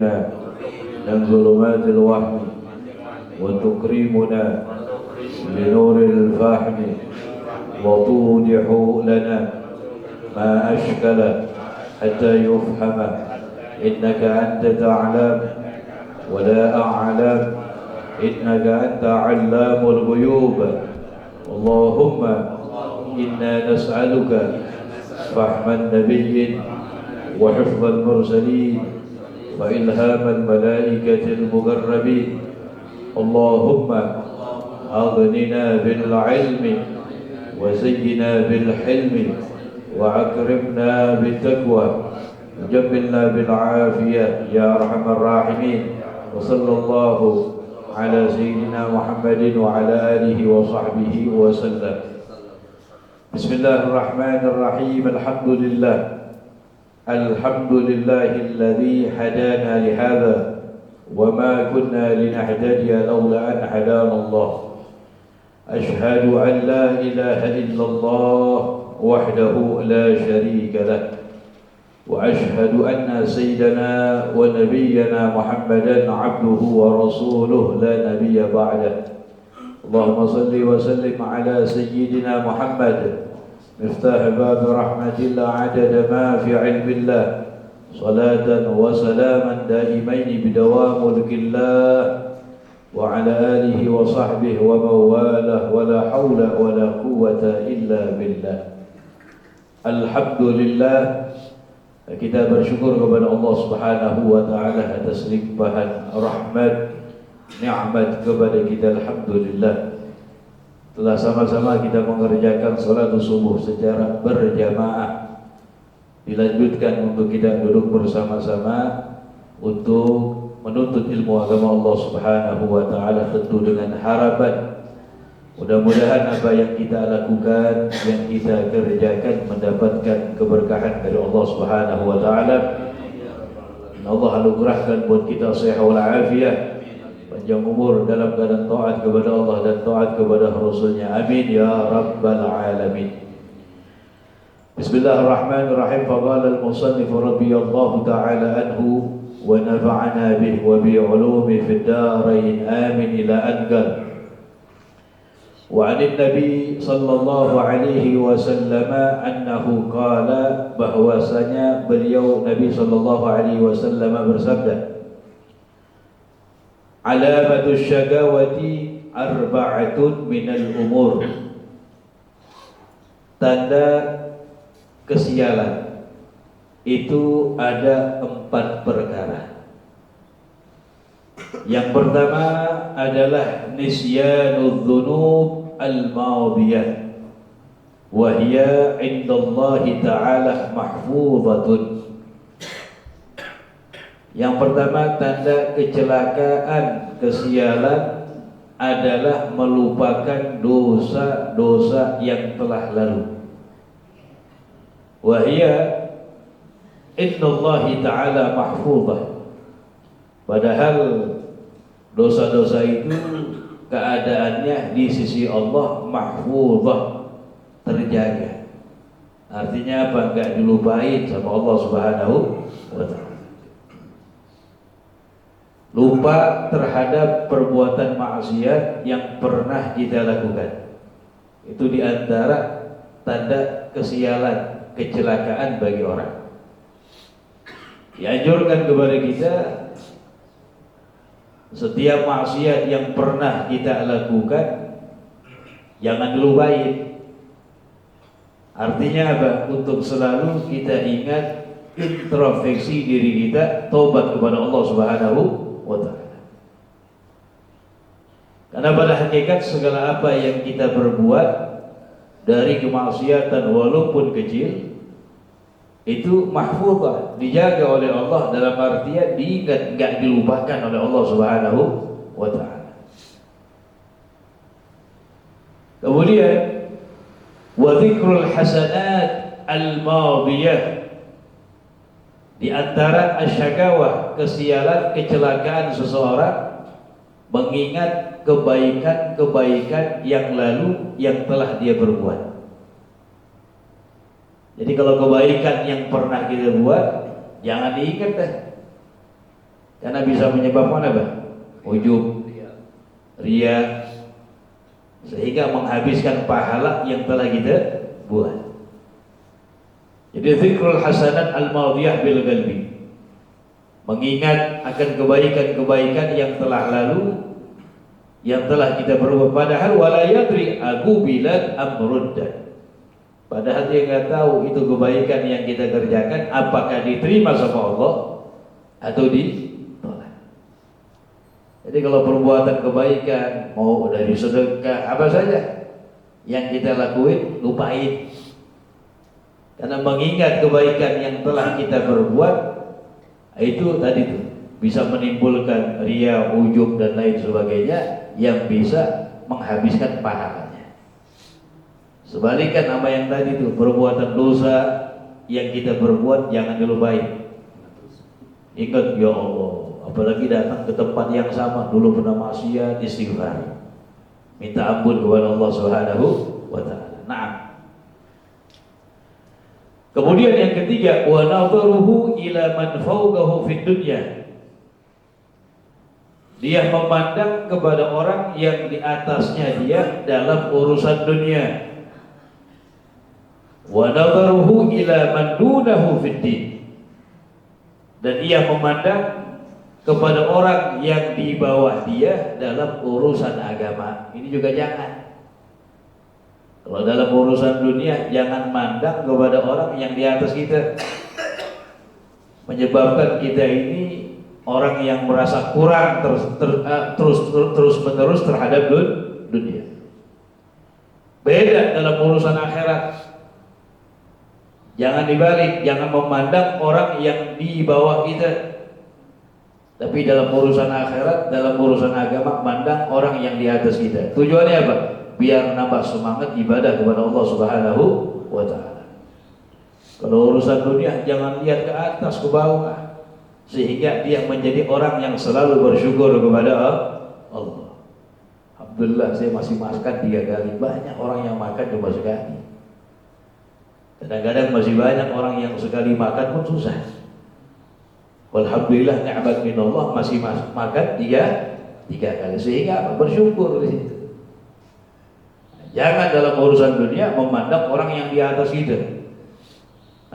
من ظلمات الوهم وتكرمنا بنور الفهم وتوضح لنا ما أشكل حتى يفهم إنك أنت تعلم ولا أعلم إنك أنت علام الغيوب. اللهم إنا نسألك فهم النبيين وحفظ المرسلين وإلهام الملائكة المقربين. اللهم أغننا بالعلم وزينا بالحلم وأكرمنا بالتقوى وجملنا بالعافية يا أرحم الراحمين. وصلى الله على سيدنا محمد وعلى آله وصحبه وسلم. بسم الله الرحمن الرحيم. الحمد لله الذي هدانا لهذا وما كنا لنهتدي لولا أن هدانا الله. أشهد أن لا إله إلا الله وحده لا شريك له وأشهد أن سيدنا ونبينا محمدا عبده ورسوله لا نبي بعده. اللهم صل وسلم على سيدنا محمد مفتاح باب رحمة الله عدد ما في علم الله، صلاة وسلاما دائمين بدوام ملك الله وعلى آله وصحبه ومن والاه ولا حول ولا قوة إلا بالله. Alhamdulillah, kita bersyukur kepada Allah Subhanahu wa taala atas limpahan rahmat nikmat kepada kita. Alhamdulillah, telah sama-sama kita mengerjakan salat subuh secara berjamaah. Dilanjutkan untuk kita duduk bersama-sama untuk menuntut ilmu agama Allah Subhanahu wa taala, tentu dengan harapan mudah-mudahan apa yang kita lakukan, yang kita kerjakan mendapatkan keberkahan dari Allah Subhanahu wa taala. Allah anugerahkan buat kita sehat wal afiat, panjang umur dalam keadaan taat kepada Allah dan taat kepada Rasulnya. Amin ya rabbal alamin. Bismillahirrahmanirrahim. Faqala al-musannif radhiyallahu ta'ala anhu wa nafa'ana bihi wa bi 'ulumi fid darain amin ila anqal. Wa 'an nabi sallallahu alaihi wasallam annahu qala, bahwasanya beliau Nabi sallallahu alaihi wasallam bersabda, alamatus syagawati arba'atun minal umur. Tanda kesialan itu ada 4 perkara. Yang pertama adalah nisyanud dzunub al-madiyah wa hiya 'indallahi ta'ala mahfuzatun. Yang pertama, tanda kecelakaan, kesialan adalah melupakan dosa-dosa yang telah lalu. Wa hiya 'indallahi ta'ala mahfuzah. Padahal dosa-dosa itu keadaannya di sisi Allah mahfuzah, terjaga. Artinya apa? Enggak dilupain sama Allah Subhanahu wa taala. Lupa terhadap perbuatan maksiat yang pernah kita lakukan. Itu diantara tanda kesialan, kecelakaan bagi orang. Dianjurkan kepada kita setiap maksiat yang pernah kita lakukan jangan dilupain. Artinya apa? Untuk selalu kita ingat, introspeksi diri kita, tobat kepada Allah Subhanahu wa ta'ala. Karena pada hakikat segala apa yang kita perbuat dari kemaksiatan walaupun kecil itu mahfuzah, dijaga oleh Allah, dalam artian diingat, enggak dilupakan oleh Allah Subhanahu wa ta'ala. Kemudian wa dzikrul hasanat al-madiyah, di antara asyagawah, kesialan, kecelakaan seseorang, mengingat kebaikan-kebaikan yang lalu yang telah dia perbuat. Jadi kalau kebaikan yang pernah kita buat jangan diingat dah. Karena bisa menyebabkan apa? Ujub, ria, sehingga menghabiskan pahala yang telah kita buat. Jadi zikrul hasanat al-madiyah bil qalbi, mengingat akan kebaikan-kebaikan yang telah lalu, yang telah kita berbuat. Padahal wala yadri aku bilad amruddan, padahal dia nggak tahu itu kebaikan yang kita kerjakan apakah diterima sama Allah atau ditolak. Jadi kalau perbuatan kebaikan, mau dari sedekah apa saja yang kita lakuin, lupain. Karena mengingat kebaikan yang telah kita berbuat, itu tadi tuh bisa menimbulkan ria, ujub dan lain sebagainya yang bisa menghabiskan pahalanya. Sebaliknya sama yang tadi tuh, perbuatan dosa yang kita berbuat jangan dilupain. Ingat, ya Allah, apalagi datang ke tempat yang sama, dulu pernah maksiat, istighfar, minta ampun kepada Allah Subhanahu wa ta'ala. Naam. Kemudian yang ketiga, wa nadharuhu ila man fawqahu fid dunya, dia memandang kepada orang yang di atasnya dia dalam urusan dunia. Wa nadharuhu ila man dunahu fid din, dan ia memandang kepada orang yang di bawah dia dalam urusan agama. Ini juga jangan. Kalau dalam urusan dunia, jangan mandang kepada orang yang di atas kita, menyebabkan kita ini orang yang merasa kurang terus menerus terhadap dunia. Beda dalam urusan akhirat. Jangan dibalik, jangan memandang orang yang di bawah kita, tapi dalam urusan akhirat, dalam urusan agama, mandang orang yang di atas kita. Tujuannya apa? Biar nambah semangat ibadah kepada Allah Subhanahu wa ta'ala. Kalau urusan dunia, jangan lihat ke atas, ke bawah, sehingga dia menjadi orang yang selalu bersyukur kepada Allah. Alhamdulillah, saya masih makan 3 kali. Banyak orang yang makan cuma sekali. Kadang-kadang masih banyak orang yang sekali makan pun susah. Alhamdulillah, ni'mat minallah, masih makan 3 kali, sehingga apa? Bersyukur di situ. Jangan dalam urusan dunia memandang orang yang di atas kita,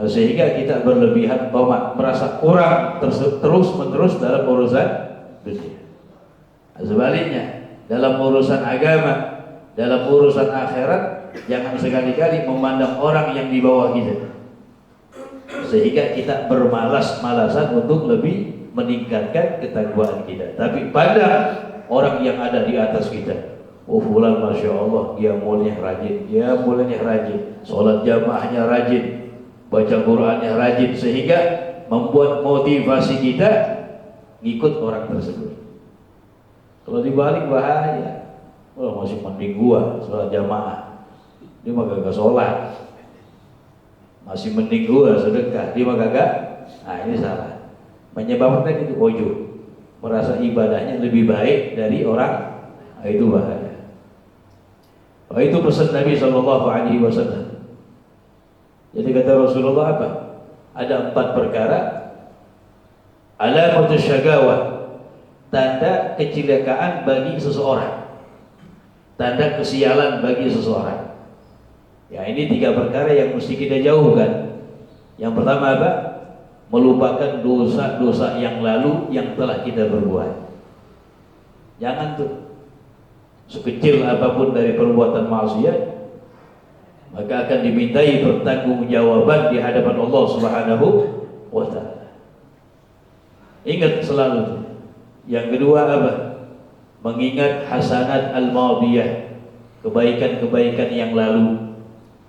sehingga kita berlebihan, merasa kurang terus menerus dalam urusan dunia. Sebaliknya, dalam urusan agama, dalam urusan akhirat, jangan sekali-kali memandang orang yang di bawah kita, sehingga kita bermalas-malasan untuk lebih meningkatkan ketakwaan kita. Tapi pada orang yang ada di atas kita, oh fulan Masya Allah, dia mulanya rajin, sholat jamaahnya rajin, baca Qurannya rajin, sehingga membuat motivasi kita ngikut orang tersebut. Kalau dibalik bahaya. Oh, masih mending gua sholat jamaah, dia mah gak sholat. Masih mending gua sedekah, dia mah gak. Nah, ini salah. Menyebabkan itu ujub, merasa ibadahnya lebih baik dari orang. Nah, itu bahaya. Itu pesan Nabi SAW. Jadi kata Rasulullah apa? Ada 4 perkara. Alamatus syagawah, tanda kecelakaan bagi seseorang, tanda kesialan bagi seseorang. Ya, ini 3 perkara yang mesti kita jauhkan. Yang pertama apa? Melupakan dosa-dosa yang lalu yang telah kita berbuat. Jangan tuh, sekecil apapun dari perbuatan maksiat, maka akan dimintai pertanggungjawaban di hadapan Allah Subhanahu wa ta'ala. Ingat selalu tuh. Yang kedua apa? Mengingat hasanat al-madiyah, kebaikan-kebaikan yang lalu.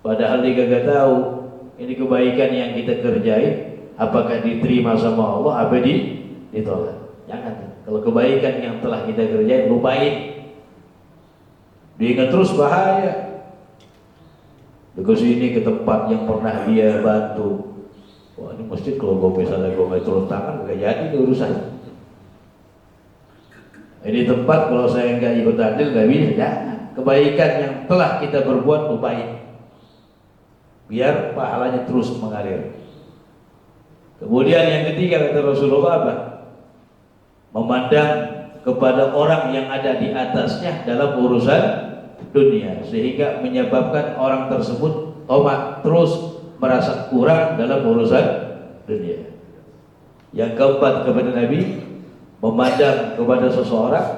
Padahal dia gak tahu ini kebaikan yang kita kerjain apakah diterima sama Allah, apa ditolak. Jangan. Kalau kebaikan yang telah kita kerjain, lupain. Diingat terus, bahaya. Ke sini, ke tempat yang pernah dia bantu. Wah, ini masjid kalau misalnya gue nggak turun tangan, nggak jadi ini urusan. Ini tempat kalau saya nggak ikut andil nggak bisa. Jangan. Kebaikan yang telah kita berbuat, lupain. Biar pahalanya terus mengalir. Kemudian yang ketiga kata Rasulullah apa? memandang kepada orang yang ada di atasnya dalam urusan dunia, sehingga menyebabkan orang tersebut tomat, terus merasa kurang dalam urusan dunia. Yang keempat kepada Nabi, memandang kepada seseorang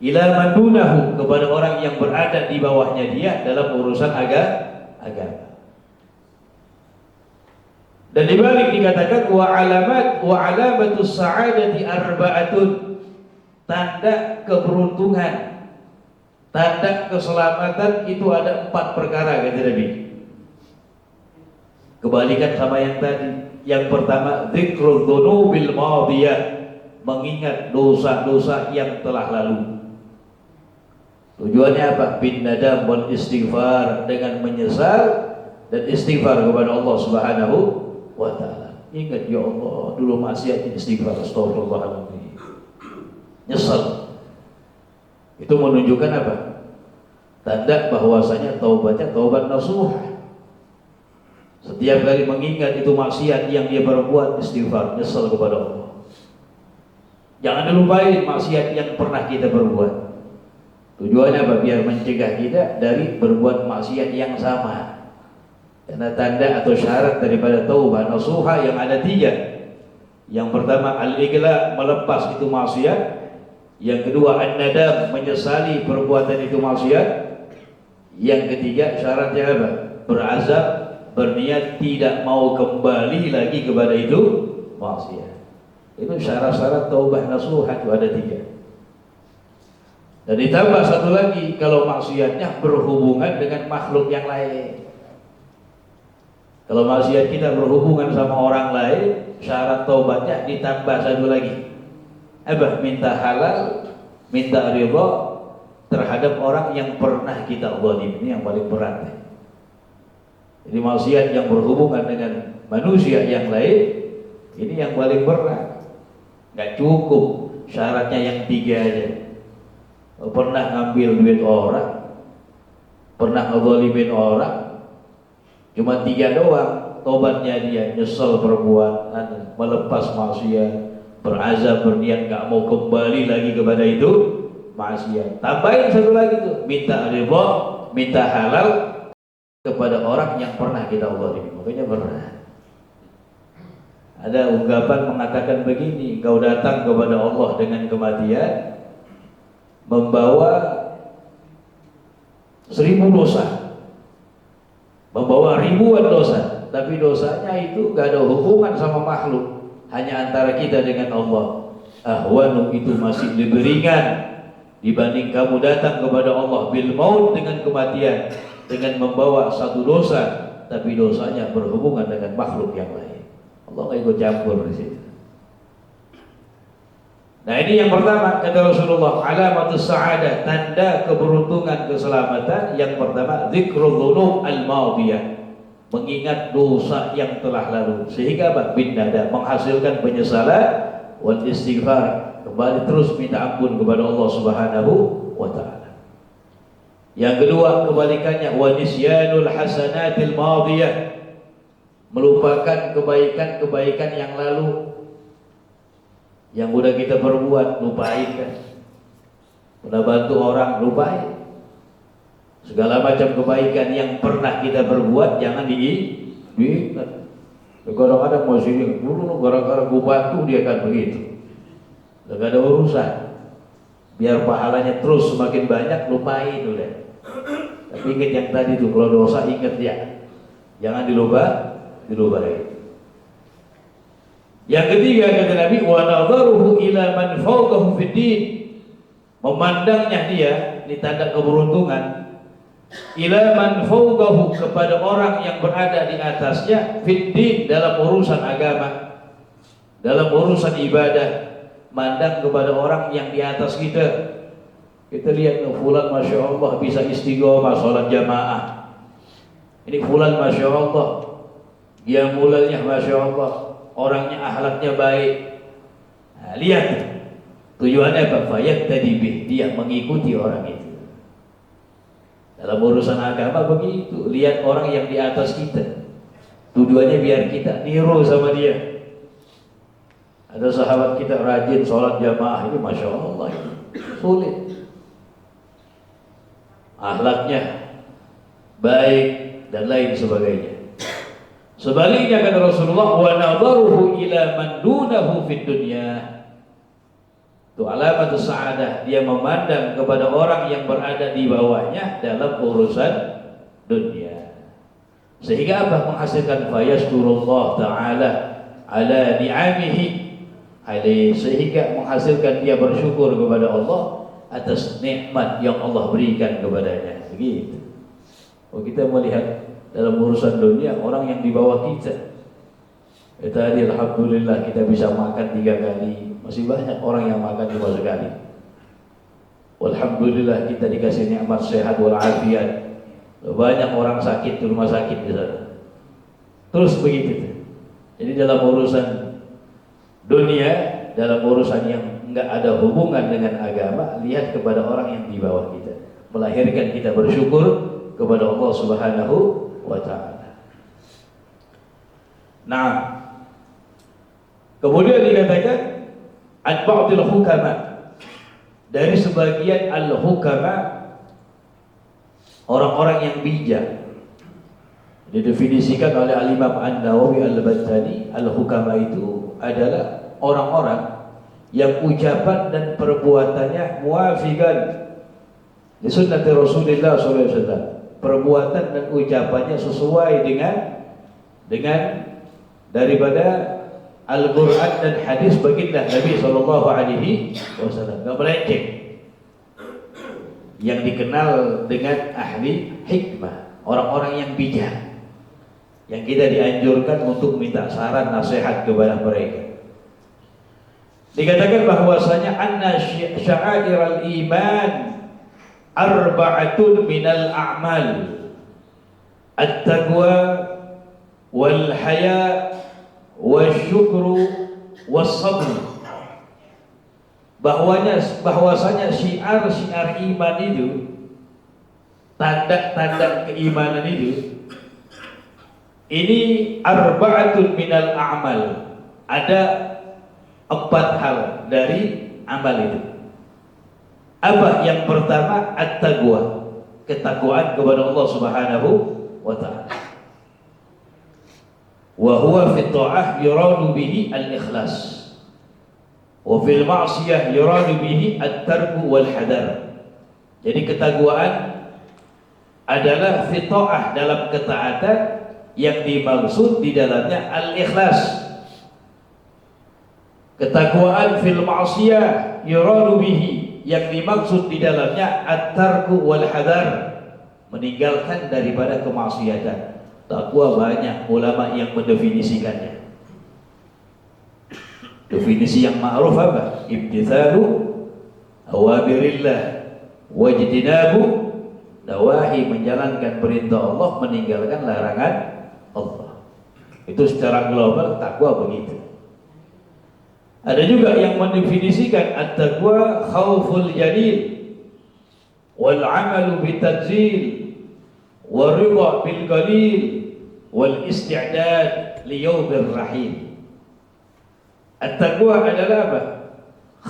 ila madunahu, kepada orang yang berada di bawahnya dia dalam urusan agama. Dan dibalik dikatakan wa alamatus sa'adati arba'atun, tanda keberuntungan, tanda keselamatan itu ada 4 perkara kata Nabi. Kebalikan sama yang tadi. Yang pertama, dzikrul dzunubil madiyah, mengingat dosa-dosa yang telah lalu. Tujuannya apa? Bin nadam wal istighfar, dengan menyesal dan istighfar kepada Allah Subhanahu wa taala. Ingat, ya Allah, dulu maksiat, istighfar, astagfirullahaladzim. Nyesal. Itu menunjukkan apa? Tanda bahwasanya taubatnya taubat nasuha. Setiap kali mengingat itu maksiat yang dia perbuat, istighfar, nyesal kepada Allah. Jangan dilupain maksiat yang pernah kita perbuat. Tujuannya apa? Biar mencegah kita dari berbuat maksiat yang sama. Karena tanda atau syarat daripada taubat nasuha yang ada 3. Yang pertama al-iqla, melepas itu maksiat. Yang kedua an-nadam, menyesali perbuatan itu maksiat. Yang ketiga syaratnya apa? Berazam, berniat tidak mau kembali lagi kepada itu maksiat. Itu syarat-syarat taubat nasuha itu ada 3. Dan ditambah satu lagi, kalau maksiatnya berhubungan dengan makhluk yang lain. Kalau maksiat kita berhubungan sama orang lain, syarat taubatnya ditambah satu lagi. Apa? Minta halal, minta ridha terhadap orang yang pernah kita zalim. Ini yang paling berat. Jadi maksiat yang berhubungan dengan manusia yang lain, ini yang paling berat. Gak cukup syaratnya yang 3 aja. Pernah ngambil duit orang, pernah ngezalimin orang, cuma 3 doang tobatnya dia, nyesel perbuatan, melepas maksiat, berazam, berniat gak mau kembali lagi kepada itu maksiat. Tambahin satu lagi tuh, minta ridha, minta halal kepada orang yang pernah kita zalimi. Makanya berat. Ada ungkapan mengatakan begini, kau datang kepada Allah dengan kematian, membawa 1000 dosa, membawa ribuan dosa, tapi dosanya itu gak ada hubungan sama makhluk, hanya antara kita dengan Allah. Ahwanu, itu masih lebih ringan dibanding kamu datang kepada Allah bil maut, dengan kematian, dengan membawa 1 dosa, tapi dosanya berhubungan dengan makhluk yang lain. Allah gak ikut campur di situ. Nah, ini yang pertama kata Rasulullah, alamatus sa'adah, tanda keberuntungan, keselamatan. Yang pertama, dzikrul dzunub al-madiyah, mengingat dosa yang telah lalu, sehingga apa? Bin nadam, menghasilkan penyesalan, wal istighfar, kembali terus minta ampun kepada Allah Subhanahu wa taala. Yang kedua, kebalikannya, wa nisyanul hasanatil madiyah, melupakan kebaikan-kebaikan yang lalu. Yang udah kita perbuat, lupain kan. Udah bantu orang, lupain. Segala macam kebaikan yang pernah kita perbuat, jangan diingat. Kadang-kadang masih dulu gara-gara gue bantu dia kan begitu. Udah gak ada urusan. Biar pahalanya terus semakin banyak, lupain udah. Tapi ingat yang tadi tuh, kalau dosa ingat ya. Jangan dilupain. Yang ketiga kata Nabi, wa nadharuhu ila man fawqahu fid din, memandangnya dia, ini tanda keberuntungan, ila man fawqahu, kepada orang yang berada di atasnya, fid din, dalam urusan agama, dalam urusan ibadah. Mandang kepada orang yang di atas kita. Kita lihat fulan Masya Allah bisa istiqomah sholat jamaah. Ini fulan Masya Allah, dia mulanya Masya Allah, orangnya akhlaknya baik. Nah, lihat tujuannya apa? Fayaktadi bih, dia mengikuti orang itu. Dalam urusan agama begitu, lihat orang yang di atas kita, tujuannya biar kita niru sama dia. Ada sahabat kita rajin sholat jamaah, ini masya Allah, sulit. Akhlaknya baik dan lain sebagainya. Sebaliknya kata Rasulullah, wa nadharuhu ila man dunahu fid dunya. Itu alamat sa'adah, dia memandang kepada orang yang berada di bawahnya dalam urusan dunia. Sehingga apa? Menghasilkan fayashkurullah ta'ala ala ni'amihi alaihi, sehingga menghasilkan dia bersyukur kepada Allah atas nikmat yang Allah berikan kepadanya. Begitu. Oh, kita melihat dalam urusan dunia orang yang di bawah kita. Tadi alhamdulillah kita bisa makan 3 kali. Masih banyak orang yang makan cuma sekali. Alhamdulillah kita dikasih nikmat sehat walafiat. Banyak orang sakit di rumah sakit di sana. Terus begitu. Jadi dalam urusan dunia, dalam urusan yang enggak ada hubungan dengan agama, lihat kepada orang yang di bawah kita, melahirkan kita bersyukur kepada Allah Subhanahu wa ta'ala. Nah, kemudian dikatakan an ba'dil hukama, dari sebagian al-hukama, orang-orang yang bijak. Didefinisikan oleh Al-Imam An-Nawawi Al-Battani, al-hukama itu adalah orang-orang yang ucapan dan perbuatannya muafiqan li sunnati Rasulullah SAW. Perbuatan dan ucapannya sesuai dengan daripada Al-Quran dan hadis baginda Nabi SAW. Gak melenceng. Yang dikenal dengan ahli hikmah, orang-orang yang bijak, yang kita dianjurkan untuk minta saran nasihat kepada mereka. Dikatakan bahwasanya anna sya'airal iman arba'atun minal a'mal, at-taqwa wal haya wasyukru was-sabr. Bahwasanya syiar-syiar iman itu, tanda-tanda keimanan itu, ini arba'atun minal a'mal, ada 4 hal dari amal itu. Apa? Yang pertama, at-taqwa, ketakwaan kepada Allah Subhanahu wa ta'ala. Wa huwa fi ta'ah yuradu bihi al-ikhlas, wa fil ma'siyah yuradu bihi at-tarku wal hadar. Jadi ketakwaan adalah fi ta'ah, dalam ketaatan, yang dimaksud di dalamnya al-ikhlas. Ketakwaan fil ma'siyah yuradu bihi, yang dimaksud di dalamnya at-tarku wal hadar, meninggalkan daripada kemaksiatan. Takwa banyak ulama yang mendefinisikannya. Definisi yang ma'ruf apa? Imtithalu awamirillah wajtinabu nawahi, menjalankan perintah Allah, meninggalkan larangan Allah. Itu secara global takwa begitu. Ada juga yang mendefinisikan at-taqwa khauful jalil wal amalu bitanzil wal ridha bil qalil wal isti'dad li yaumir rahim. At-taqwa adalah apa?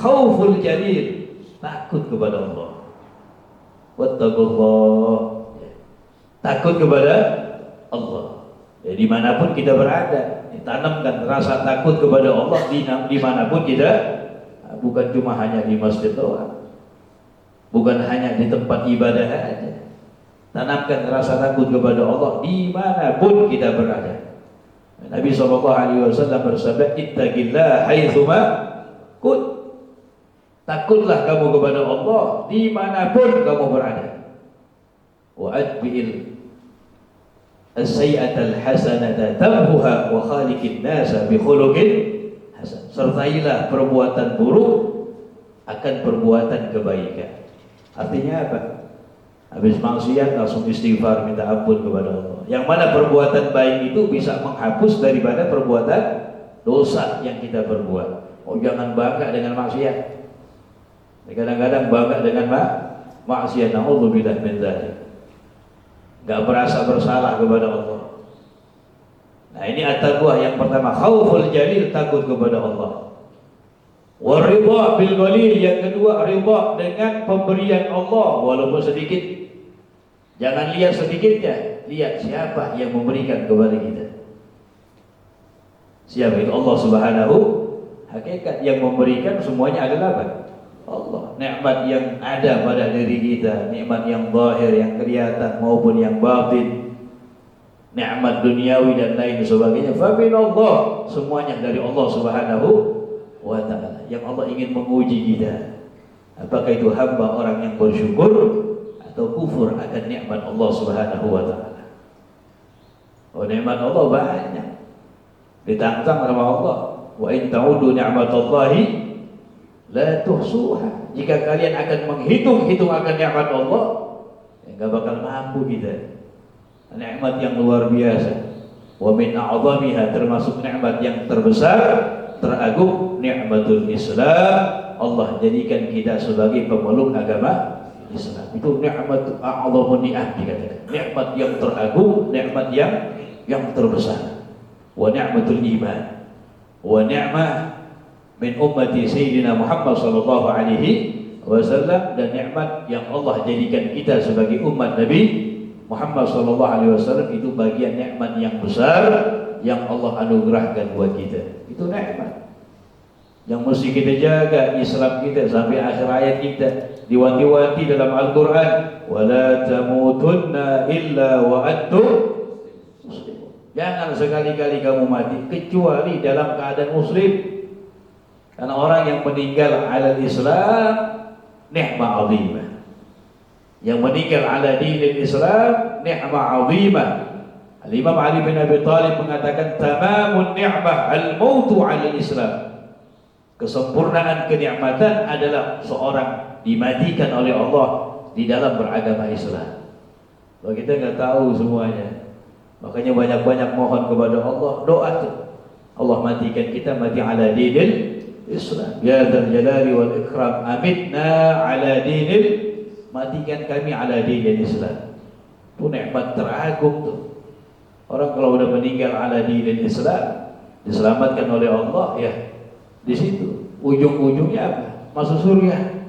Khauful jalil, takut kepada Allah. Wattaqullah, takut kepada Allah. Ya, dimanapun kita berada, ditanamkan rasa takut kepada Allah dimanapun kita, bukan cuma hanya di masjid doang, bukan hanya di tempat ibadah aja. Tanamkan rasa takut kepada Allah dimanapun kita berada. Nabi SAW bersabda, ittaqillah haitsuma kunt. Takutlah kamu kepada Allah dimanapun kamu berada. Wa atbi'il as-sayyi'atal hasanata tamhuha wa khaliqin nasa bi khuluqin hasan. Sertailah perbuatan buruk akan perbuatan kebaikan. Artinya apa? Habis maksiat langsung istighfar, minta ampun kepada Allah. Yang mana perbuatan baik itu bisa menghapus daripada perbuatan dosa yang kita perbuat. Oh, jangan bangga dengan maksiat. Kadang-kadang bangga dengan maksiat. Na'udzubillah min dzalik. Gak berasa bersalah kepada Allah. Nah, ini at-taqwa yang pertama, khauful jalil, takut kepada Allah. Waridha bil qalil, yang kedua ridha dengan pemberian Allah walaupun sedikit. Jangan lihat sedikitnya, lihat siapa yang memberikan kepada kita. Siapa itu? Allah Subhanahu. Hakikat yang memberikan semuanya adalah apa? Allah. Nikmat yang ada pada diri kita, nikmat yang zahir, yang kelihatan maupun yang batin, nikmat duniawi dan lain sebagainya, fa min Allah, semuanya dari Allah Subhanahu wa ta'ala. Yang Allah ingin menguji kita, apakah itu hamba orang yang bersyukur atau kufur akan nikmat Allah Subhanahu wa ta'ala. Oh, nikmat Allah banyak, ditantang sama Allah, wa in ta'udu ni'matallahi la tuhsuha. Jika kalian akan menghitung akan nikmat Allah, enggak bakal mampu kita. Nikmat yang luar biasa. Wa min a'zamiha, termasuk nikmat yang terbesar, teragung, nikmatul Islam. Allah jadikan kita sebagai pemeluk agama Islam. Itu nikmat a'zamun ni'am dikatakan. Nikmat yang teragung, nikmat yang terbesar. Wa ni'matul iman. Wa ni'mah min ummati Sayyidina Muhammad sallallahu alaihi wasallam, dan nikmat yang Allah jadikan kita sebagai umat Nabi Muhammad sallallahu alaihi wasallam, itu bagian nikmat yang besar yang Allah anugerahkan buat kita. Itu nikmat yang mesti kita jaga Islam kita sampai akhir hayat kita. Diwanti-wanti dalam Al-Qur'an, wala tamutunna illa wa antum muslimun. Jangan sekali-kali kamu mati kecuali dalam keadaan muslim. Karena orang yang meninggal ala Islam ni'mah 'azimah. Yang meninggal ala dinil Islam ni'mah 'azimah. Al-Imam Ali bin Abi Thalib mengatakan tamamun ni'mah al-mautu 'ala Islam. Kesempurnaan kenikmatan adalah seorang dimatikan oleh Allah di dalam beragama Islam. Kalau kita nggak tahu semuanya, makanya banyak-banyak mohon kepada Allah, doa tuh. Allah matikan kita mati ala dinil Islam. Ya dzal jalali wal ikram, amitna ala dinil, matikan kami ala dinil Islam. Itu nikmat teragung tuh. Orang kalau udah meninggal ala dinil Islam, diselamatkan oleh Allah, ya di situ ujung-ujungnya apa? Masuk surga.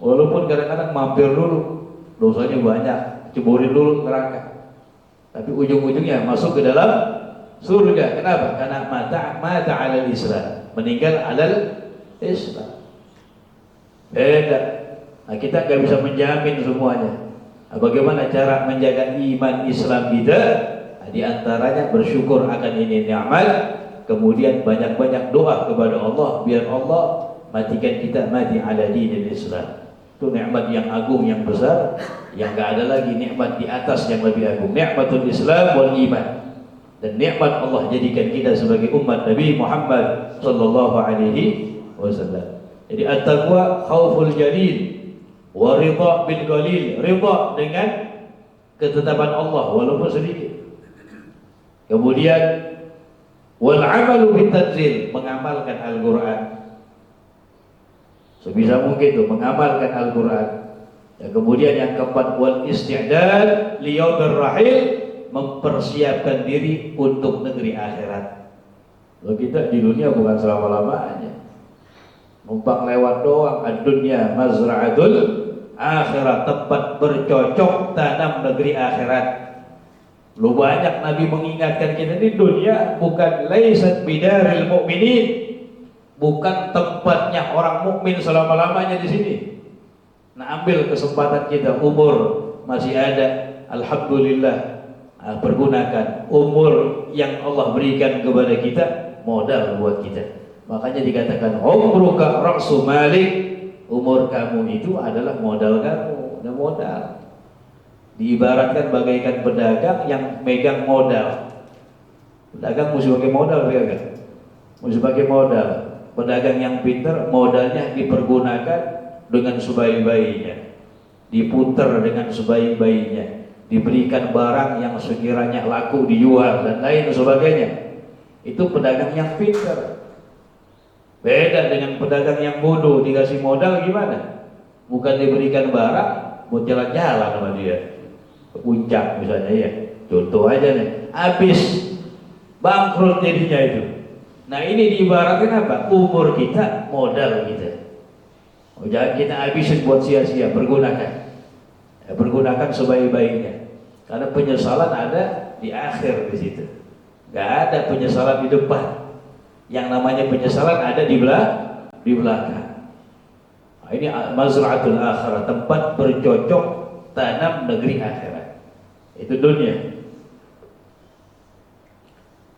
Walaupun kadang-kadang mampir dulu, dosanya banyak, ceburin dulu neraka, tapi ujung-ujungnya masuk ke dalam surga. Kenapa? Karena mata alal Islam, meninggal alal Islam. Beda. Nah, kita nggak bisa menjamin semuanya. Nah, bagaimana cara menjaga iman Islam kita? Nah, di antaranya bersyukur akan ini nikmat, kemudian banyak-banyak doa kepada Allah biar Allah matikan kita mati ala dinil Islam. Itu nikmat yang agung, yang besar, yang gak ada lagi nikmat di atas yang lebih agung. Nikmatul Islam wal iman. Dan nikmat Allah jadikan kita sebagai umat Nabi Muhammad sallallahu alaihi wasallam. Jadi at-taqwa khauful jalil wa ridha bil qalil. Ridha dengan ketetapan Allah walaupun sedikit. Kemudian wal amalu bit tanzil, mengamalkan Al-Qur'an. Sebisa mungkin itu mengamalkan Al-Quran. Dan kemudian yang keempat, wal isti'dad liyaumir rahil, mempersiapkan diri untuk negeri akhirat. Kalau kita di dunia bukan selama-lamanya, numpang lewat doang. Ad-dunya mazra'atul akhirat, tempat bercocok tanam negeri akhirat. Lu banyak Nabi mengingatkan kita, di dunia bukan laisat bidaril mu'minin, bukan tempatnya orang mukmin selama-lamanya di sini. Nah, ambil kesempatan kita, umur masih ada, alhamdulillah, pergunakan umur yang Allah berikan kepada kita, modal buat kita. Makanya dikatakan umruka ra'su malik, umur kamu itu adalah modal kamu, ada modal. Diibaratkan bagaikan pedagang yang megang modal. Pedagang mesti pakai modal, ya kan? Mesti pakai modal. Pedagang yang pintar, modalnya dipergunakan dengan sebaik-baiknya, diputar dengan sebaik-baiknya, diberikan barang yang sekiranya laku dijual dan lain sebagainya. Itu pedagang yang pintar. Beda dengan pedagang yang bodoh, dikasih modal gimana? Bukan diberikan barang, buat jalan-jalan sama dia ke puncak misalnya, ya contoh aja nih, habis bangkrut jadinya itu. Nah ini diibaratkan apa? Umur kita, modal kita. Jangan kita habisin buat sia-sia, pergunakan. Ya, pergunakan sebaik-baiknya. Karena penyesalan ada di akhir di situ. Gak ada penyesalan di depan. Yang namanya penyesalan ada di belakang. Nah, ini mazra'atul akhirah, tempat bercocok tanam negeri akhirat. Itu dunia.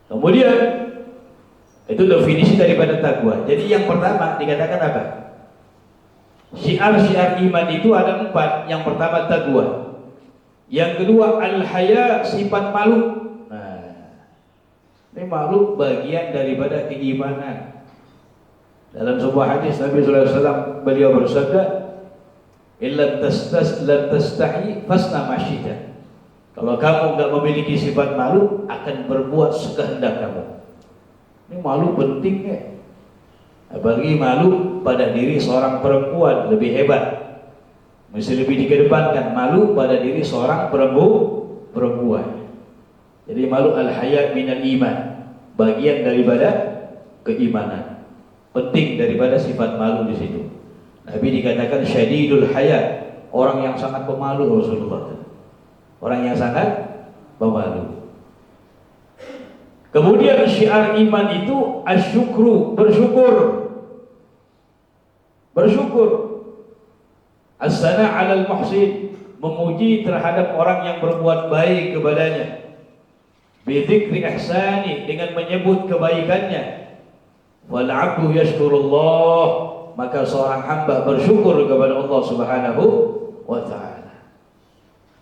Kemudian itu definisi daripada takwa. Jadi yang pertama dikatakan apa? Syiar-syiar iman itu ada 4. Yang pertama takwa. Yang kedua al-haya, sifat malu. Nah, ini malu bagian daripada keimanan. Dalam sebuah hadis Nabi sallallahu alaihi wasallam beliau bersabda, "Illa tastahi fasna ma syi'ta." Kalau kamu enggak memiliki sifat malu, akan berbuat sekehendak kamu. Ini malu penting ya. Apalagi malu pada diri seorang perempuan lebih hebat. Mesti lebih dikedepankan malu pada diri seorang perempuan. Jadi malu al-haya minal iman, bagian daripada keimanan. Penting daripada sifat malu di situ. Nabi dikatakan syadidul haya, orang yang sangat pemalu Rasulullah. Orang yang sangat pemalu. Kemudian syiar iman itu asyukru, bersyukur. Bersyukur. As-sana 'alal muhsin, memuji terhadap orang yang berbuat baik kepadanya. Bi dzikri ihsani, dengan menyebut kebaikannya. Wal 'abdu yashkurullah, maka seorang hamba bersyukur kepada Allah Subhanahu wa taala.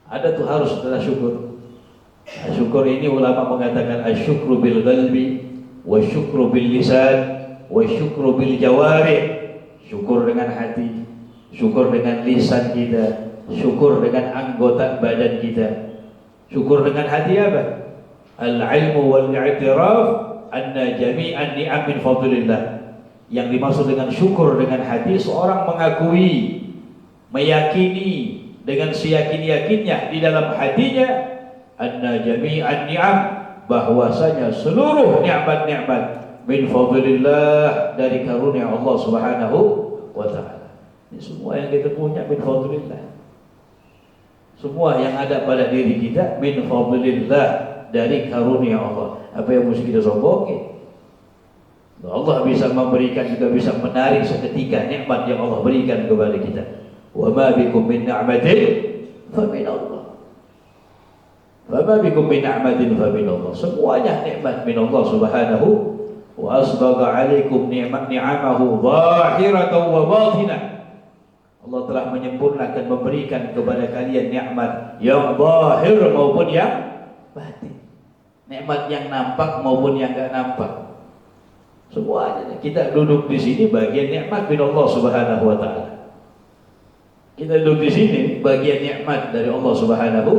Ada tuh harus setelah syukur. Syukur ini ulama mengatakan asyukru bil qalbi, wa syukru bil lisan, wa syukru bil jawarih. Syukur dengan hati, syukur dengan lisan kita, syukur dengan anggota badan kita. Syukur dengan hati apa? Al-ilmu wal i'tiraf anna jami'an ni'am min fadlillah. Yang dimaksud dengan syukur dengan hati, seorang mengakui, meyakini dengan seyakin-yakinnya di dalam hatinya anna jami'an ni'am, bahwasanya seluruh nikmat-nikmat min fadlillah, dari karunia Allah Subhanahu wa taala. Ini semua yang kita punya min fadlillah. Semua yang ada pada diri kita min fadlillah, dari karunia Allah. Apa yang mesti kita sombongin? Allah bisa memberikan, juga bisa menarik seketika nikmat yang Allah berikan kepada kita. Wa ma bikum min ni'matin fa min Allah. Wa ma bikum min ni'matin fa min Allah. Semuanya nikmat min Allah Subhanahu wa asbagha 'alaikum ni'amahu zahiratan wa batinah. Allah telah menyempurnakan, memberikan kepada kalian nikmat yang zahir maupun yang batin. Nikmat yang nampak maupun yang enggak nampak. Semuanya. Kita duduk di sini bagian nikmat min Allah Subhanahu wa taala. Kita duduk di sini bagian nikmat dari Allah Subhanahu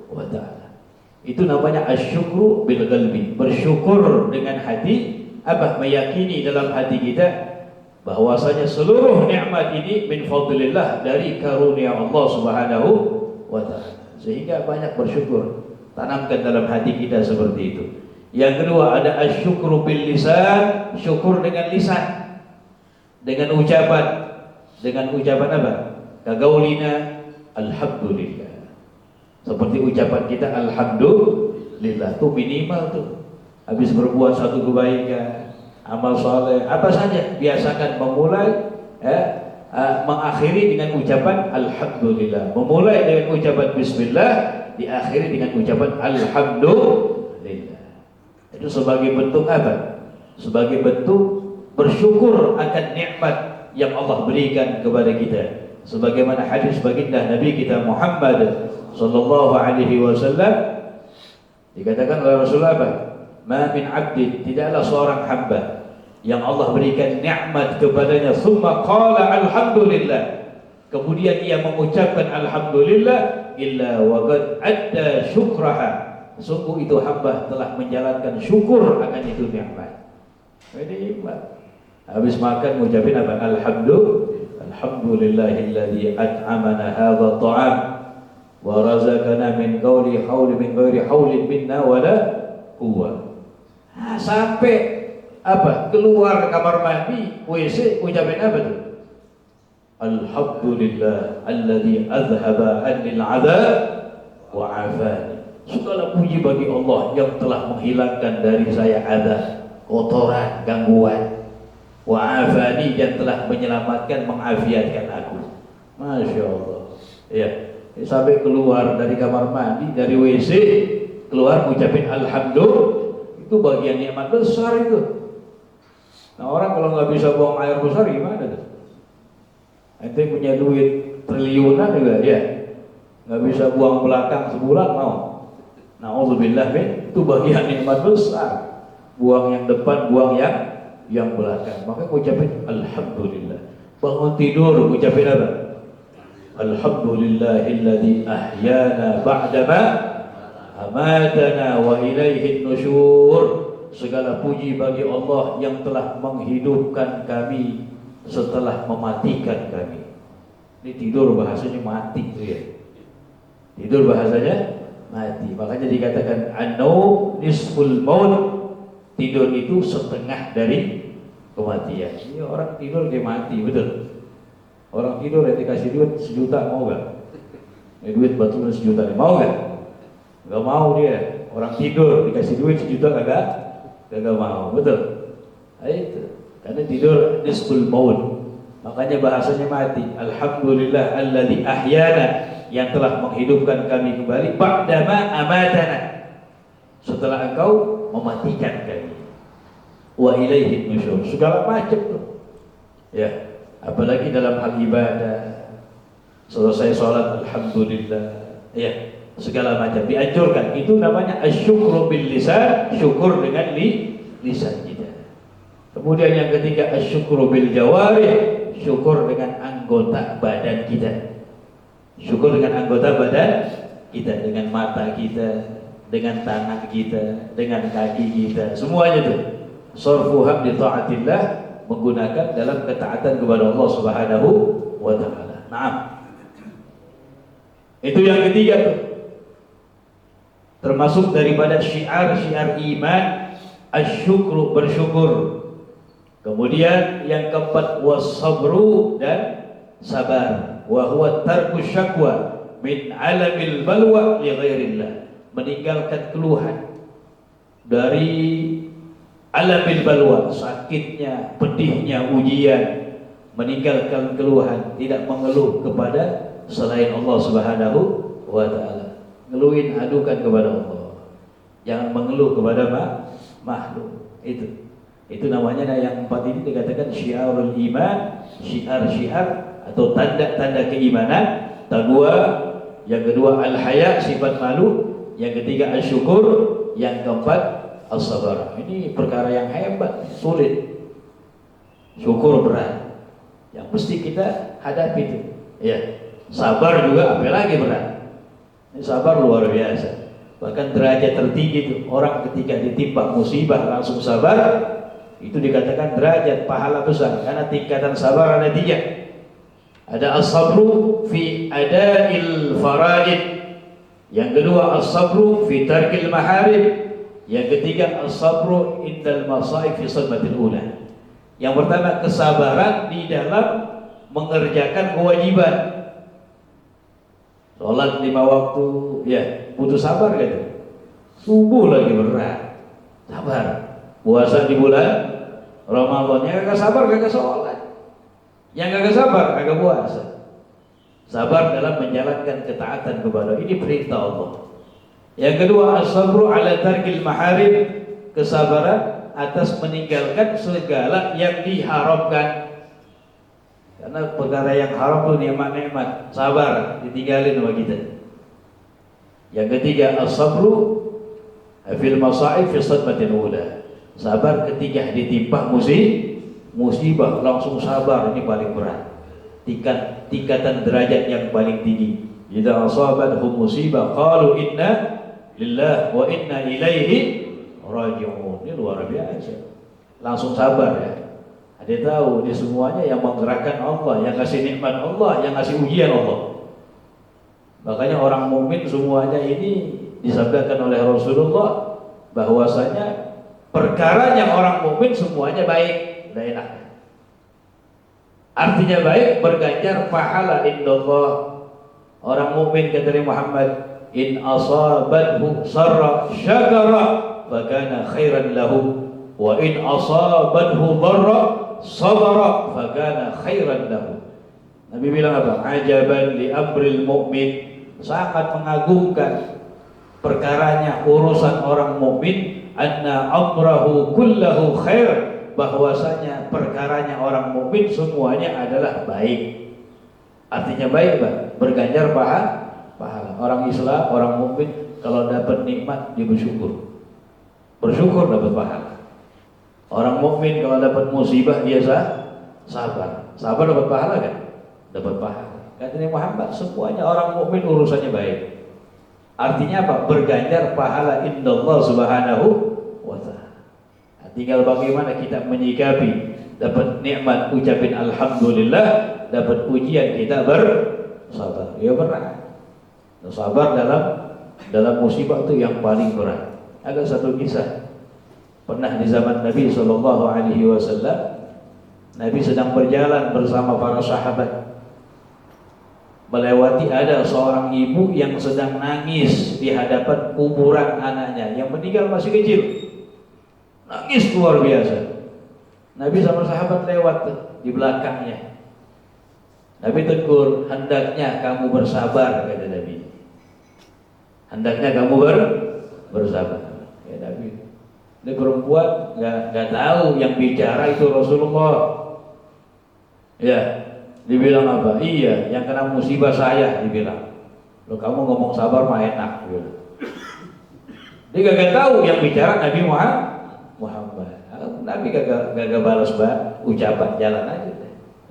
wa taala. Itu namanya asyukru bil qalbi, bersyukur dengan hati. Apa? Meyakini dalam hati kita bahwasanya seluruh nikmat ini min fadlillah, dari karunia Allah Subhanahu wa taala. Sehingga banyak bersyukur. Tanamkan dalam hati kita seperti itu. Yang kedua ada asyukru bil lisan, syukur dengan lisan, dengan ucapan. Dengan ucapan apa? Kagaulina alhamdulillah. Seperti ucapan kita alhamdulillah, tuh minimal tuh. Habis berbuat satu kebaikan, amal soleh, apa saja, biasakan memulai mengakhiri dengan ucapan alhamdulillah. Memulai dengan ucapan bismillah, diakhiri dengan ucapan alhamdulillah. Itu sebagai bentuk apa? Sebagai bentuk bersyukur akan nikmat yang Allah berikan kepada kita. Sebagaimana hadis baginda Nabi kita Muhammad sallallahu alaihi wasallam, dikatakan oleh Rasulullah apa? Ma min 'abdin, tidaklah seorang hamba yang Allah berikan nikmat kepadanya, summa qala alhamdulillah, kemudian ia mengucapkan alhamdulillah, illa waqad adda syukraha, sungguh itu hamba telah menjalankan syukur akan itu nikmat. Ini nikmat. Habis makan mengucapin apa? Alhamdulillahilladzi at'amana hadha ta'am wa razaqana min ghairi haulin minna wala quwwah. Sampai Apa? Keluar kamar mandi, WC, ucapin apa tuh? Alhamdulillah alladzi azhaba 'anil 'adzab wa 'afani. Segala puji bagi Allah yang telah menghilangkan dari saya azab, kotoran, gangguan. Wa 'afani, yang telah menyelamatkan, mengafiatkan aku. Masya Allah. Ya, sampai keluar dari kamar mandi, dari WC, keluar ucapin alhamdulillah, itu bagian nikmat besar itu. Nah, orang kalau nggak bisa buang air besar gimana tuh? Ente punya duit triliunan juga ya, nggak bisa buang belakang sebulan mau. Na'udzubillah min, itu bagian nikmat besar. Buang yang depan, buang yang belakang. Maka ucapin alhamdulillah. Bangun tidur ucapin apa? Alhamdulillahilladzi ahyana ba'dama amatana wa ilaihin nusyur. Segala puji bagi Allah yang telah menghidupkan kami setelah mematikan kami. Ini tidur bahasanya mati itu ya. Tidur bahasanya mati. Makanya dikatakan an-naum nisful maut. Tidur itu setengah dari kematian. Ini orang tidur dia mati, betul. Orang tidur yang dikasih duit 1 juta mau gak? Ini duit batuan 1 juta, mau gak? Gak mau dia. Orang tidur dikasih duit 1 juta kagak mau, betul. Nah, itu karena tidur nisful maut. Makanya bahasanya mati. Alhamdulillah alladzi ahyana, yang telah menghidupkan kami kembali, ba'dama amatana, setelah engkau mematikan kami. Wa ilaihi nusyur. Segala macam tuh. Ya, apalagi dalam hal ibadah. Selesai sholat alhamdulillah. Ya, segala macam dianjurkan. Itu namanya asyukru bil lisan, syukur dengan lisan kita. Kemudian yang ketiga asyukru bil jawarih, syukur dengan anggota badan kita. Syukur dengan anggota badan kita, dengan mata kita, dengan tangan kita, dengan kaki kita, semuanya itu. Sarfuham li ta'atillah, menggunakan dalam ketaatan kepada Allah Subhanahu wa taala. Naam. Itu yang ketiga tuh. Termasuk daripada syiar-syiar iman asyukru, bersyukur. Kemudian yang keempat wasabru, dan sabar. Wa huwa tarku syakwa min alamil balwa li ghairillah, meninggalkan keluhan dari alamil balwa, sakitnya, pedihnya ujian, meninggalkan keluhan, tidak mengeluh kepada selain Allah Subhanahu wa taala. Ngeluhin, adukan kepada Allah. Jangan mengeluh kepada makhluk. Itu namanya yang empat ini dikatakan syiarul iman, syiar-syiar atau tanda-tanda keimanan. Yang kedua al-haya, sifat malu. Yang ketiga asyukur. Yang keempat as-sabar. Ini perkara yang hebat, sulit. Syukur berat, yang mesti kita hadapi itu. Ya, sabar juga apalagi berat. Ini sabar luar biasa. Bahkan derajat tertinggi itu orang ketika ditimpa musibah langsung sabar, itu dikatakan derajat pahala besar. Karena tingkatan sabar ada 3. Ada as-sabru fi ada'il faraid. Yang kedua as-sabru fi tarkil maharib. Yang ketiga as-sabru indal masaib fi sadmatil ula. Yang pertama kesabaran di dalam mengerjakan kewajiban. Sholat 5 waktu, ya butuh sabar kan? Subuh lagi berat, sabar. Puasa di bulan Ramadan, yang kagak sabar kagak sholat, yang kagak sabar kagak puasa. Sabar dalam menjalankan ketaatan kepada, ini perintah Allah. Yang kedua as-sabru ala tarkil maharib, kesabaran atas meninggalkan segala yang diharamkan. Karena perkara yang haram itu nikmat-nikmat, sabar ditinggalin sama kita. Yang ketiga as-sabru fil masaib fi sadmatin ula, sabar ketika ditimpa musibah langsung sabar, ini paling berat. Tingkatan derajat yang paling tinggi. Idza asabathum musibah qalu inna lillahi wa inna ilaihi raji'un. Ini luar biasa. Langsung sabar ya. Dia tahu dia semuanya yang menggerakkan Allah, yang kasih nikmat Allah, yang kasih ujian Allah. Makanya orang mukmin semuanya ini disabdakan oleh Rasulullah bahwasanya perkaranya orang mukmin semuanya baik, udah enak. Artinya baik, berganjar pahala indallah. Orang mukmin kata Nabi Muhammad, in asabathu sarra syakara fakana khairan lahu wa in asabathu dharra sabara fakana khairan lahu. Nabi bilang apa? Ajaban li amril mu'min, sangat mengagumkan perkaranya urusan orang mukmin, anna amrahu kullahu khair, bahwasanya perkaranya orang mukmin semuanya adalah baik. Artinya baik, Pak, berganjar pahala. Orang Islam, orang mukmin kalau dapat nikmat dia bersyukur. Bersyukur dapat pahala. Orang mukmin kalau dapat musibah dia sabar. Sabar dapat pahala kan? Dapat pahala. Kata Nabi Muhammad, semuanya orang mukmin urusannya baik. Artinya apa? Berganjar pahala indallah subhanahu wa ta'ala. Tinggal bagaimana kita menyikapi. Dapat nikmat ucapin alhamdulillah, dapat ujian kita bersabar. Ya berat. Sabar dalam musibah itu yang paling berat. Ada satu kisah. Pernah di zaman Nabi SAW, Nabi sedang berjalan bersama para sahabat, melewati ada seorang ibu yang sedang nangis di hadapan kuburan anaknya yang meninggal masih kecil. Nangis luar biasa. Nabi sama sahabat lewat di belakangnya. Nabi tegur, hendaknya kamu bersabar, kata Nabi. Hendaknya kamu bersabar. Ya Nabi. Ini perempuan nggak tahu yang bicara itu Rasulullah. Ya, dibilang apa? Iya, yang kena musibah saya, dibilang. Loh, kamu ngomong sabar mah enak, dibilang. Dia gak tahu yang bicara Nabi Muhammad. Nabi gak balas ucapan, jalan aja.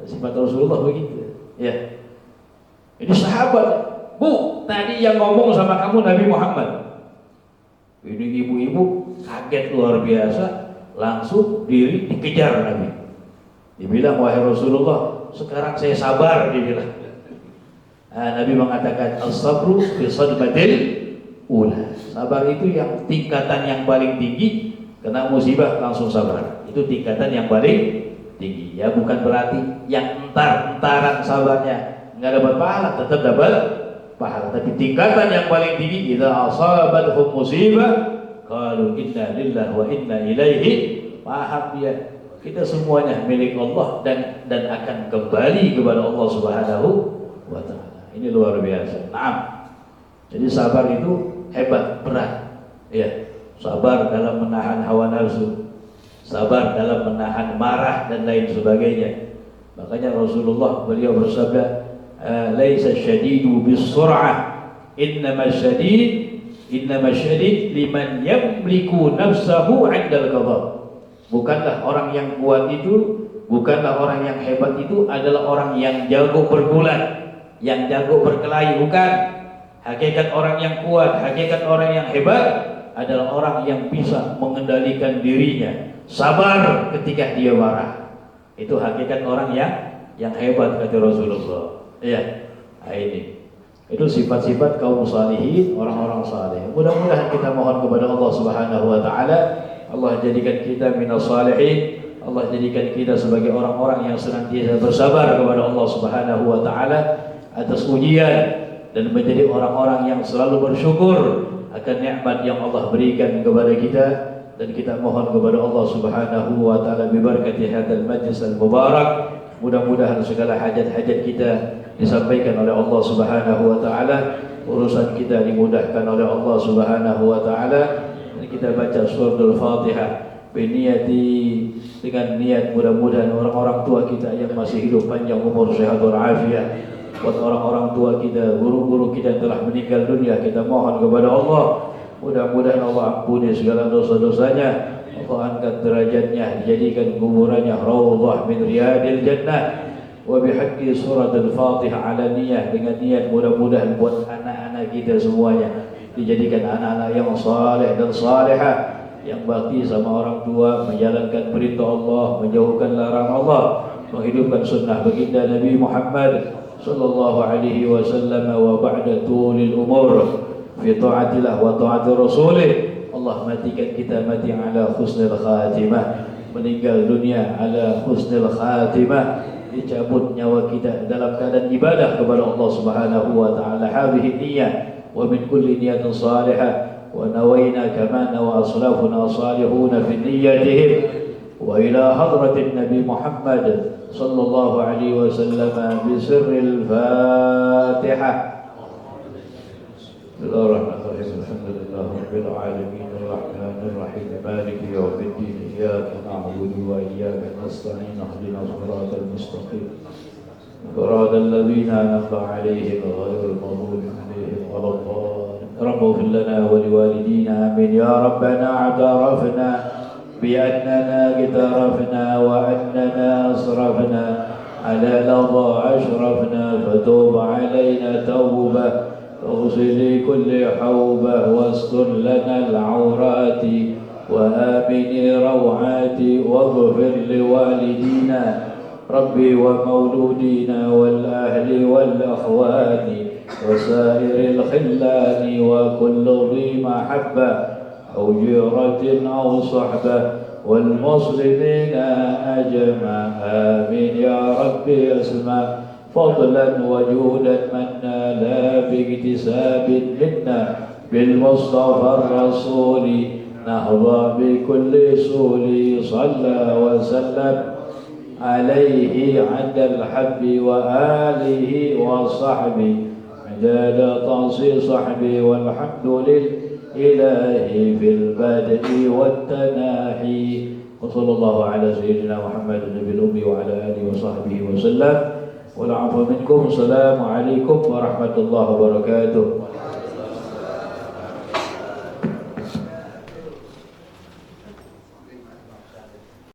Sifat Rasulullah begitu. Ya. Ini sahabat, Bu, tadi yang ngomong sama kamu Nabi Muhammad. Ini ibu-ibu kaget luar biasa, langsung diri dikejar Nabi. Dibilang, wahai Rasulullah, sekarang saya sabar, dibilang. Nabi mengatakan, as-sabru fi sadmatil ula. Sabar itu yang tingkatan yang paling tinggi. Kena musibah langsung sabar. Itu tingkatan yang paling tinggi. Ya bukan berarti yang entar-entaran sabarnya nggak dapat pahala, tetap dapat pahala. Tapi tingkatan yang paling tinggi, idza asabathum musibah qalu inna lillahi wa inna ilaihi, paham dia. Kita semuanya milik Allah dan akan kembali kepada Allah Subhanahu wa taala. Ini luar biasa. Naam. Jadi sabar itu hebat, berat. Ya. Sabar dalam menahan hawa nafsu, sabar dalam menahan marah dan lain sebagainya. Makanya Rasulullah beliau bersabda, laisa syadidu bis-sur'ah, innama syadid liman yamliku nafsahu 'indal ghadab. Bukanlah orang yang kuat itu, bukanlah orang yang hebat itu adalah orang yang jago bergulat, yang jago berkelahi, bukan. Hakikat orang yang kuat, hakikat orang yang hebat adalah orang yang bisa mengendalikan dirinya, sabar ketika dia marah. Itu hakikat orang yang hebat, kata Rasulullah. Iya, ini. Itu sifat-sifat kaum salihin, orang-orang saleh. Mudah-mudahan kita mohon kepada Allah Subhanahu wa taala, Allah jadikan kita minas salihin. Allah jadikan kita sebagai orang-orang yang senantiasa bersabar kepada Allah Subhanahu wa taala atas ujian, dan menjadi orang-orang yang selalu bersyukur akan nikmat yang Allah berikan kepada kita. Dan kita mohon kepada Allah Subhanahu wa taala bibarakati hadzal majlis al-mubarak, mudah-mudahan segala hajat-hajat kita disampaikan oleh Allah Subhanahu wa taala, urusan kita dimudahkan oleh Allah Subhanahu wa taala. Dan kita baca suratul Fatihah biniyati, dengan niat mudah-mudahan orang-orang tua kita yang masih hidup panjang umur, sehat walafiat. Buat orang-orang tua kita, guru-guru kita yang telah meninggal dunia, kita mohon kepada Allah, mudah-mudahan Allah ampuni segala dosa-dosanya, Allah angkat derajatnya, dijadikan kuburannya raudhah min riyadil jannah. Wa bihaqqi suratul Fatihah ala niyah, dengan niat mudah-mudahan buat anak-anak kita semuanya dijadikan anak-anak yang saleh dan salihah, yang bakti sama orang tua, menjalankan perintah Allah, menjauhkan larangan Allah, menghidupkan sunnah baginda Nabi Muhammad sallallahu alaihi wasallam, wa ba'da tulil umur fi ta'atillah wa ta'ati rasulih. Allah matikan kita mati ala husnil khatimah, meninggal dunia ala husnil khatimah, dicabut nyawa kita dalam keadaan ibadah kepada Allah Subhanahu wa taala. Hadhihi niyyah wa min kulli niyatin salihah wa nawayna kama nawa aslafuna salihuna fi niyyatihim wa ila hadratin Nabi Muhammad sallallahu alaihi wasallam bi sirril Fatihah. Bismillahirrahmanirrahim. Alhamdulillahirabbil alamin arrahmanir rahim maliki yaumiddin iyyaka na'budu wa iyyaka nasta'in ihdinas siratal mustaqim siratal ladzina an'amta 'alaihim ghairil maghdubi 'alaihim waladdallin. Rabbana ighfir lana wa liwalidina amin ya rabbana a'tarafna bi annana itarafna wa annana asrafna ala ladha ashrafna fatub 'alaina tawbah اغسل كل حوبة واستر لنا العورات وآمن روعات واغفر لوالدينا ربي ومولودينا والأهل والأخوان وسائر الخلان وكل ذي محبة أو جيرة أو صحبة والمسلمين أجمع آمين يا ربي اسمع فضلا وجودا منا لا باكتساب منا بالمصطفى الرسول نهضى بكل سول صلى وسلم عليه عند الحب وآله وصحبه عداد طاس صحبه والحمد لله في البدء والتناحي وصلى الله على سيدنا محمد النبي الأمي وعلى آله وصحبه وسلم والعفو منكم. Assalamualaikum warahmatullahi wabarakatuh.